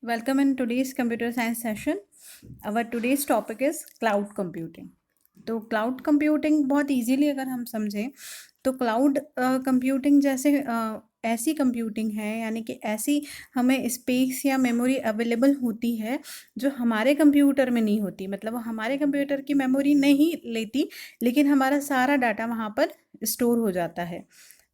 Welcome in today's computer science session. Our today's topic is cloud computing. तो cloud computing बहुत easily अगर हम समझें तो क्लाउड कंप्यूटिंग जैसे ऐसी कंप्यूटिंग है, यानी कि ऐसी हमें स्पेस या मेमोरी अवेलेबल होती है जो हमारे कंप्यूटर में नहीं होती। मतलब वो हमारे कंप्यूटर की मेमोरी नहीं लेती, लेकिन हमारा सारा डाटा वहाँ पर स्टोर हो जाता है।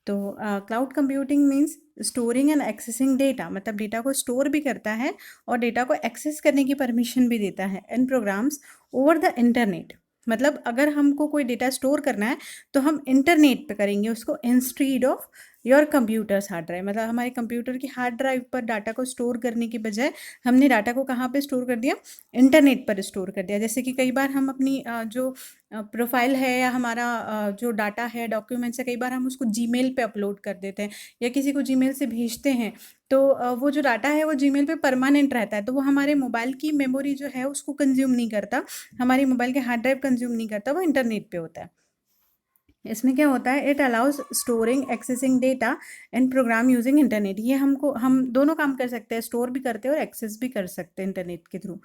तो cloud computing means storing and accessing data, मतलब डेटा को स्टोर भी करता है और डेटा को एक्सेस करने की परमिशन भी देता है इन प्रोग्राम्स ओवर द इंटरनेट। मतलब अगर हमको कोई डेटा स्टोर करना है तो हम इंटरनेट पे करेंगे उसको, instead of your computers hard drive. मतलब हमारे कंप्यूटर की हार्ड ड्राइव पर डाटा को स्टोर करने की बजाय हमने डाटा को कहाँ पे स्टोर कर दिया, इंटरनेट पर स्टोर कर दिया। जैसे कि कई बार हम अपनी जो प्रोफाइल है या हमारा जो डाटा है, डॉक्यूमेंट्स है, कई बार हम उसको जीमेल पे अपलोड कर देते हैं या किसी को जीमेल से भेजते हैं। तो वो जो डाटा है वो जीमेल पे परमानेंट रहता है, तो वो हमारे मोबाइल की मेमोरी जो है उसको कंज्यूम नहीं करता, हमारी मोबाइल के हार्ड ड्राइव कंज्यूम नहीं करता, वो इंटरनेट पे होता है। इसमें क्या होता है, it allows storing accessing data and program using internet. ये हम दोनों काम कर सकते हैं, स्टोर भी करते हैं और एक्सेस भी कर सकते हैं इंटरनेट के through.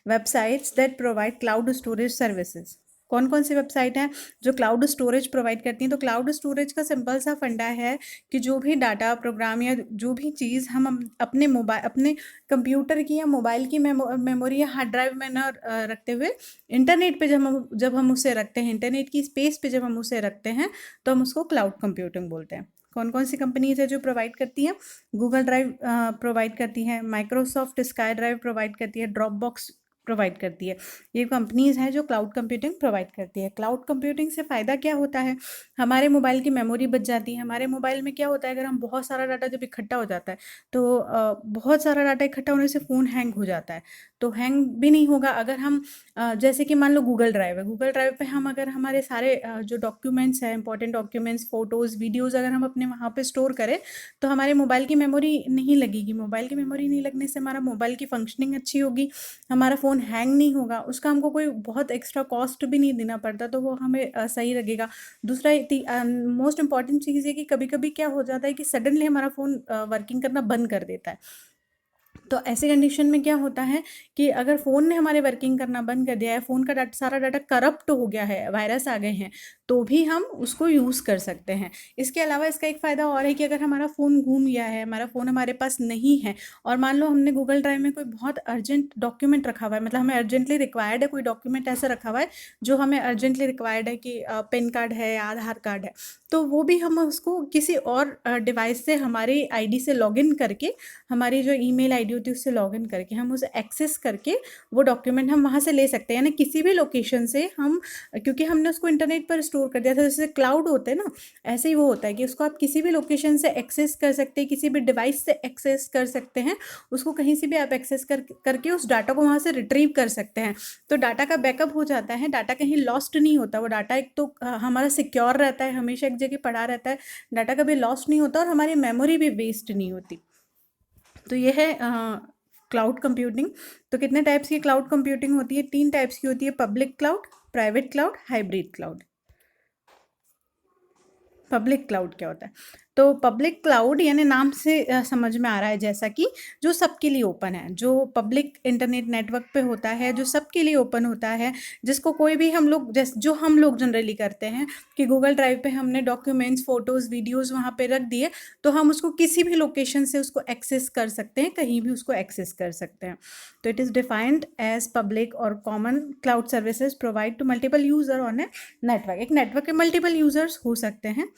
Websites that provide cloud storage services. कौन कौन सी वेबसाइट हैं जो क्लाउड स्टोरेज प्रोवाइड करती हैं? तो क्लाउड स्टोरेज का सिंपल सा फंडा है कि जो भी डाटा, प्रोग्राम या जो भी चीज़ हम अपने मोबाइल, अपने कंप्यूटर की या मोबाइल की मेमोरी या हार्ड ड्राइव में न रखते हुए इंटरनेट पे जब हम उसे रखते हैं, इंटरनेट की स्पेस पे जब हम उसे रखते हैं, तो हम उसको क्लाउड कंप्यूटिंग बोलते हैं। कौन कौन सी कंपनीज है जो प्रोवाइड करती हैं? गूगल ड्राइव प्रोवाइड करती है, माइक्रोसॉफ्ट स्काई ड्राइव प्रोवाइड करती है, ड्रॉप बॉक्स प्रोवाइड करती है। ये कंपनीज हैं जो क्लाउड कंप्यूटिंग प्रोवाइड करती है। क्लाउड कंप्यूटिंग से फ़ायदा क्या होता है? हमारे मोबाइल की मेमोरी बच जाती है। हमारे मोबाइल में क्या होता है, अगर हम बहुत सारा डाटा जब इकट्ठा हो जाता है तो बहुत सारा डाटा इकट्ठा होने से फ़ोन हैंग हो जाता है। तो हैंग भी नहीं होगा अगर हम जैसे कि मान लो गूगल ड्राइव है, गूगल ड्राइव पे हम अगर हमारे सारे जो डॉक्यूमेंट्स हैं, इंपॉर्टेंट डॉक्यूमेंट्स, फ़ोटोज़, वीडियोज़ अगर हम अपने वहाँ पे स्टोर करें तो हमारे मोबाइल की मेमोरी नहीं लगेगी। मोबाइल की मेमोरी नहीं लगने से हमारा मोबाइल की फंक्शनिंग अच्छी होगी, हमारा फ़ोन हैंग नहीं होगा, उसका हमको कोई बहुत एक्स्ट्रा कॉस्ट भी नहीं देना पड़ता, तो वो हमें सही लगेगा। दूसरा मोस्ट इंपॉर्टेंट चीज़ ये कि कभी कभी क्या हो जाता है कि सडनली हमारा फ़ोन वर्किंग करना बंद कर देता है। तो ऐसे कंडीशन में क्या होता है कि अगर फ़ोन ने हमारे वर्किंग करना बंद कर दिया है, फ़ोन का सारा डाटा करप्ट हो गया है, वायरस आ गए हैं, तो भी हम उसको यूज़ कर सकते हैं। इसके अलावा इसका एक फ़ायदा और है कि अगर हमारा फ़ोन गुम गया है, हमारा फ़ोन हमारे पास नहीं है और मान लो हमने गूगल ड्राइव में कोई बहुत अर्जेंट डॉक्यूमेंट रखा हुआ है, मतलब हमें अर्जेंटली रिक्वायर्ड है, कोई डॉक्यूमेंट ऐसा रखा हुआ है जो हमें अर्जेंटली रिक्वायर्ड है कि पैन कार्ड है या आधार कार्ड है, तो वो भी हम उसको किसी और डिवाइस से हमारी आईडी से लॉगिन करके, हमारी जो ईमेल आईडी होती है उससे लॉगिन करके हम उसे एक्सेस करके वो डॉक्यूमेंट हम वहाँ से ले सकते हैं। यानी किसी भी लोकेशन से हम, क्योंकि हमने उसको इंटरनेट पर स्टोर कर दिया था, जैसे क्लाउड होते हैं ना, ऐसे ही वो होता है कि उसको आप किसी भी लोकेशन से एक्सेस कर सकते हैं, किसी भी डिवाइस से एक्सेस कर सकते हैं, उसको कहीं से भी आप एक्सेस करके उस डाटा को वहाँ से रिट्रीव कर सकते हैं। तो डाटा का बैकअप हो जाता है, डाटा कहीं लॉस्ट नहीं होता। वो डाटा एक तो हमारा सिक्योर रहता है, हमेशा एक जगह पड़ा रहता है, डाटा कभी लॉस्ट नहीं होता और हमारी मेमोरी भी वेस्ट नहीं होती। तो ये है क्लाउड कंप्यूटिंग। तो कितने टाइप्स की क्लाउड कंप्यूटिंग होती है? 3 टाइप्स की होती है, public cloud, private cloud, hybrid cloud. Public cloud क्या होता है? तो पब्लिक क्लाउड यानी नाम से समझ में आ रहा है जैसा कि जो सबके लिए ओपन है, जो पब्लिक इंटरनेट नेटवर्क पे होता है, जो सबके लिए ओपन होता है, जिसको कोई भी हम लोग जो हम लोग जनरली करते हैं कि गूगल ड्राइव पे हमने डॉक्यूमेंट्स, फोटोज़, वीडियोज़ वहाँ पे रख दिए, तो हम उसको किसी भी लोकेशन से उसको एक्सेस कर सकते हैं, कहीं भी उसको एक्सेस कर सकते हैं। तो it is defined as public और common cloud services provide to multiple user on a network. एक नेटवर्क के मल्टीपल यूज़र्स हो सकते हैं।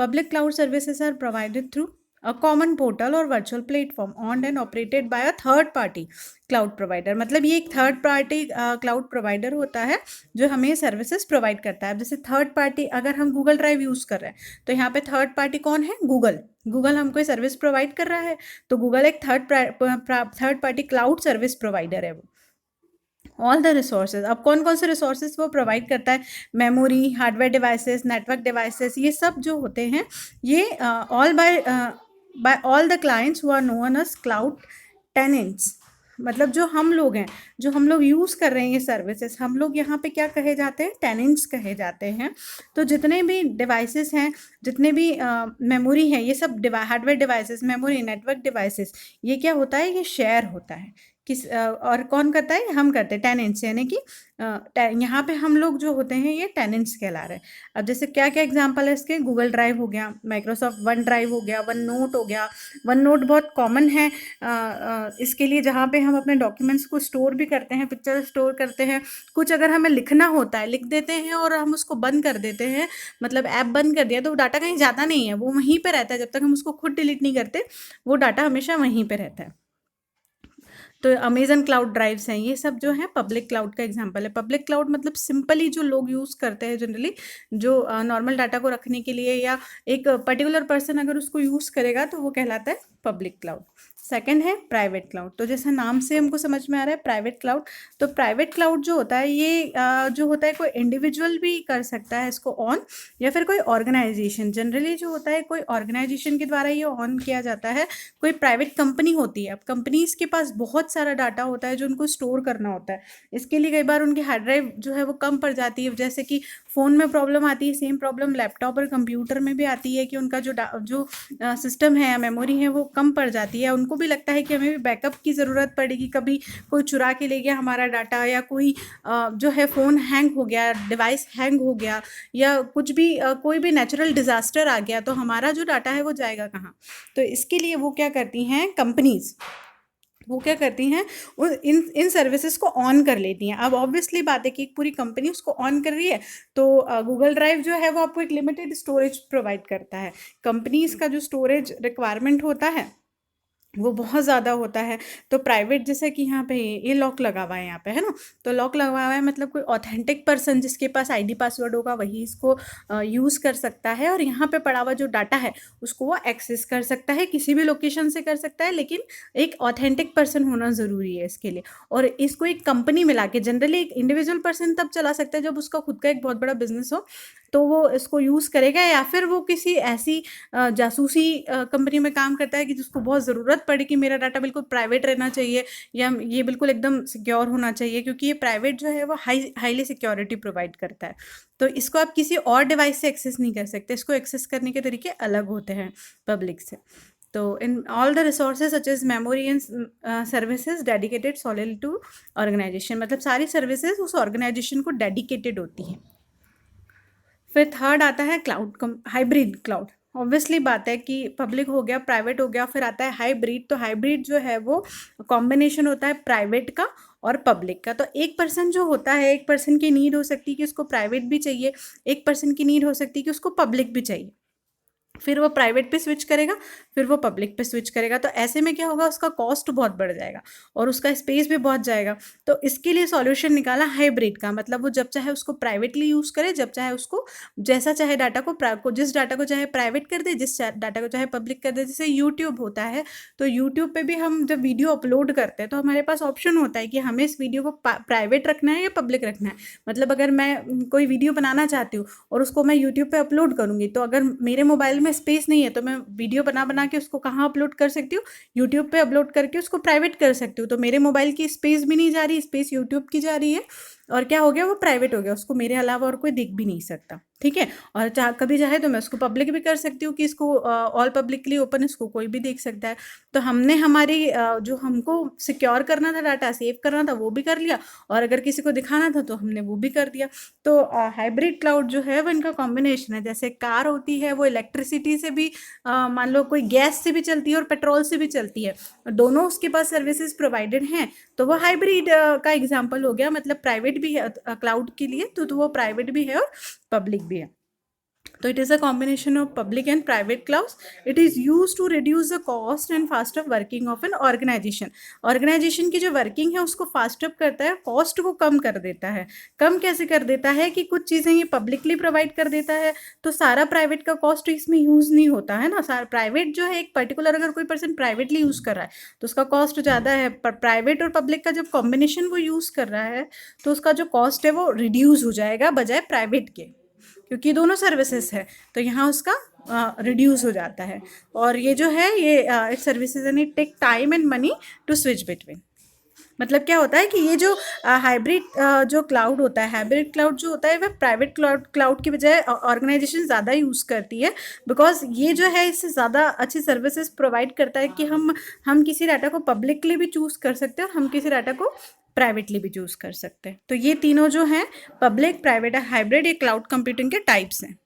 Public cloud services are provided through a common portal or virtual platform owned and operated by a third party cloud provider। मतलब ये एक third partly cloud provider होता है जो हमें सर्विसेज प्रोवाइड करता है। जैसे थर्ड पार्टी, अगर हम गूगल ड्राइव यूज़ कर रहे हैं तो यहाँ पे थर्ड पार्टी कौन है? गूगल। गूगल हमको सर्विस प्रोवाइड कर रहा है, तो गूगल एक third partly cloud service provider है वो। ऑल द रिसोर्सेज, अब कौन कौन से रिसोर्सेज वो प्रोवाइड करता है? Memory, hardware devices, network devices, ये सब जो होते हैं ये all by all the clients who are known as cloud tenants. मतलब जो हम लोग हैं, जो हम लोग यूज़ कर रहे हैं ये सर्विसेज, हम लोग यहाँ पे क्या कहे जाते हैं, टेनेंट्स कहे जाते हैं। तो जितने भी डिवाइसेस हैं, जितने भी मेमोरी है, ये सब hardware devices, memory, network devices, ये क्या होता है, ये शेयर होता है और कौन करता है, हम करते हैं, टेनेंट्स, यानी कि यहाँ पे हम लोग जो होते हैं ये टेनेंट्स कहला रहे हैं। अब जैसे क्या क्या एग्जांपल है इसके, गूगल ड्राइव हो गया, माइक्रोसॉफ्ट वन ड्राइव हो गया, वन नोट हो गया। वन नोट बहुत कॉमन है इसके लिए, जहाँ पे हम अपने डॉक्यूमेंट्स को स्टोर भी करते हैं, पिक्चर स्टोर करते हैं। कुछ अगर हमें लिखना होता है, लिख देते हैं और हम उसको बंद कर देते हैं, मतलब ऐप बंद कर दिया, तो वो डाटा कहीं जाता नहीं है, वो वहीं पे रहता है। जब तक हम उसको खुद डिलीट नहीं करते, वो डाटा हमेशा वहीं पे रहता है। तो अमेजन क्लाउड ड्राइव्स हैं, ये सब जो है पब्लिक क्लाउड का एग्जांपल है। पब्लिक क्लाउड मतलब सिंपली जो लोग यूज़ करते हैं जनरली, जो नॉर्मल डाटा को रखने के लिए, या एक पर्टिकुलर पर्सन अगर उसको यूज़ करेगा तो वो कहलाता है पब्लिक क्लाउड। सेकंड है प्राइवेट क्लाउड। तो जैसे नाम से हमको समझ में आ रहा है प्राइवेट क्लाउड, तो प्राइवेट क्लाउड जो होता है ये जो होता है, कोई इंडिविजुअल भी कर सकता है इसको ऑन, या फिर कोई ऑर्गेनाइजेशन। जनरली जो होता है कोई ऑर्गेनाइजेशन के द्वारा ये ऑन किया जाता है। कोई प्राइवेट कंपनी होती है, अब कंपनीज के पास बहुत सारा डाटा होता है जो उनको स्टोर करना होता है। इसके लिए कई बार उनकी हार्ड ड्राइव जो है वो कम पड़ जाती है, जैसे कि फ़ोन में प्रॉब्लम आती है, सेम प्रॉब्लम लैपटॉप और कंप्यूटर में भी आती है कि उनका जो सिस्टम है या मेमोरी है वो कम पड़ जाती है। उनको भी लगता है कि हमें भी बैकअप की ज़रूरत पड़ेगी, कभी कोई चुरा के ले गया हमारा डाटा, या कोई जो है फ़ोन हैंग हो गया, डिवाइस हैंग हो गया, या कुछ भी कोई भी नेचुरल डिज़ास्टर आ गया, तो हमारा जो डाटा है वो जाएगा कहाँ। तो इसके लिए वो क्या करती हैं कंपनीज़, वो क्या करती हैं, इन इन सर्विसेज को ऑन कर लेती हैं। अब ऑब्वियसली बात है कि एक पूरी कंपनी उसको ऑन कर रही है, तो गूगल ड्राइव जो है वो आपको एक लिमिटेड स्टोरेज प्रोवाइड करता है। कंपनीज़ का जो स्टोरेज रिक्वायरमेंट होता है वो बहुत ज़्यादा होता है। तो प्राइवेट, जैसे कि यहाँ पे ये लॉक लगा हुआ है यहाँ पे, है ना, तो लॉक लगा हुआ है मतलब कोई ऑथेंटिक पर्सन जिसके पास आईडी पासवर्ड होगा वही इसको यूज़ कर सकता है, और यहाँ पे पड़ा हुआ जो डाटा है उसको वो एक्सेस कर सकता है, किसी भी लोकेशन से कर सकता है, लेकिन एक ऑथेंटिक पर्सन होना ज़रूरी है इसके लिए। और इसको एक कंपनी मिला के, जनरली एक इंडिविजुअल पर्सन तब चला सकता है जब उसका खुद का एक बहुत बड़ा बिजनेस हो, तो वो इसको यूज़ करेगा, या फिर वो किसी ऐसी जासूसी कंपनी में काम करता है कि जिसको बहुत ज़रूरत पड़े कि मेरा डाटा बिल्कुल प्राइवेट रहना चाहिए, या ये बिल्कुल एकदम सिक्योर होना चाहिए, क्योंकि ये प्राइवेट जो है वो हाईली सिक्योरिटी प्रोवाइड करता है। तो इसको आप किसी और डिवाइस से एक्सेस नहीं कर सकते, इसको एक्सेस करने के तरीके अलग होते हैं पब्लिक से। तो in all the resources such as memory and services dedicated solidly to organization, मतलब सारी सर्विसेज उस ऑर्गेनाइजेशन को डेडिकेटेड होती हैं। फिर थर्ड आता है क्लाउड हाइब्रिड क्लाउड। ऑब्वियसली बात है कि पब्लिक हो गया, प्राइवेट हो गया, फिर आता है हाइब्रिड। तो हाइब्रिड जो है वो कॉम्बिनेशन होता है प्राइवेट का और पब्लिक का। तो एक पर्सन जो होता है, एक पर्सन की नीड हो सकती है कि उसको प्राइवेट भी चाहिए, एक पर्सन की नीड हो सकती है कि उसको पब्लिक भी चाहिए। फिर वो प्राइवेट पे स्विच करेगा, फिर वो पब्लिक पे स्विच करेगा। तो ऐसे में क्या होगा, उसका कॉस्ट बहुत बढ़ जाएगा और उसका स्पेस भी बहुत जाएगा। तो इसके लिए सॉल्यूशन निकाला हाइब्रिड का, मतलब वो जब चाहे उसको प्राइवेटली यूज़ करे, जब चाहे उसको जैसा चाहे डाटा को जिस डाटा को चाहे प्राइवेट कर दे, जिस डाटा को चाहे पब्लिक कर दे। जैसे यूट्यूब होता है, तो यूट्यूब पे भी हम जब वीडियो अपलोड करते हैं तो हमारे पास ऑप्शन होता है कि हमें इस वीडियो को प्राइवेट रखना है या पब्लिक रखना है। मतलब अगर मैं कोई वीडियो बनाना चाहती हूँ और उसको मैं यूट्यूब पे अपलोड करूँगी, तो अगर मेरे मोबाइल में स्पेस नहीं है तो मैं वीडियो बना बना के उसको कहाँ अपलोड कर सकती हूँ, यूट्यूब पे अपलोड करके उसको प्राइवेट कर सकती हूँ। तो मेरे मोबाइल की स्पेस भी नहीं जा रही, स्पेस यूट्यूब की जा रही है, और क्या हो गया, वो प्राइवेट हो गया, उसको मेरे अलावा और कोई देख भी नहीं सकता। ठीक है, और कभी चाहे तो मैं उसको पब्लिक भी कर सकती हूँ कि इसको ऑल पब्लिकली ओपन, इसको कोई भी देख सकता है। तो हमने हमारी जो हमको सिक्योर करना था, डाटा सेव करना था, वो भी कर लिया, और अगर किसी को दिखाना था तो हमने वो भी कर दिया। तो हाइब्रिड क्लाउड जो है वो इनका कॉम्बिनेशन है। जैसे कार होती है वो इलेक्ट्रिसिटी से भी, मान लो कोई गैस से भी चलती है और पेट्रोल से भी चलती है, दोनों उसके पास सर्विसेज प्रोवाइडेड हैं, तो वो हाइब्रिड का एग्जाम्पल हो गया। मतलब प्राइवेट भी है क्लाउड के लिए, तो वो प्राइवेट भी है और पब्लिक भी है। तो it is a combination of public and private clouds. It is used to reduce the cost and faster working of an organization. Organization की जो वर्किंग है उसको फास्ट अप करता है, कॉस्ट को कम कर देता है। कम कैसे कर देता है कि कुछ चीज़ें ये पब्लिकली प्रोवाइड कर देता है, तो सारा प्राइवेट का कॉस्ट इसमें यूज़ नहीं होता है ना। सारा प्राइवेट जो है, एक पर्टिकुलर अगर कोई पर्सन प्राइवेटली यूज़ कर रहा है तो उसका कॉस्ट ज़्यादा है, पर प्राइवेट और पब्लिक का जब कॉम्बिनेशन वो यूज़ कर रहा है तो उसका जो कॉस्ट है वो रिड्यूस हो जाएगा बजाय प्राइवेट के, क्योंकि दोनों सर्विसेज है, तो यहाँ उसका रिड्यूस हो जाता है। और ये जो है ये services and it take time and money to switch between. मतलब क्या होता है कि ये जो हाइब्रिड जो क्लाउड होता है, हाइब्रिड क्लाउड जो होता है वह प्राइवेट क्लाउड की बजाय ऑर्गेनाइजेशन ज़्यादा यूज़ करती है, बिकॉज ये जो है इससे ज़्यादा अच्छी सर्विसेज प्रोवाइड करता है कि हम किसी डाटा को पब्लिकली भी चूज़ कर सकते हैं और हम किसी डाटा को प्राइवेटली भी चूज़ कर सकते हैं। तो ये तीनों जो हैं पब्लिक, प्राइवेट, हाइब्रिड, ये क्लाउड कंप्यूटिंग के टाइप्स हैं।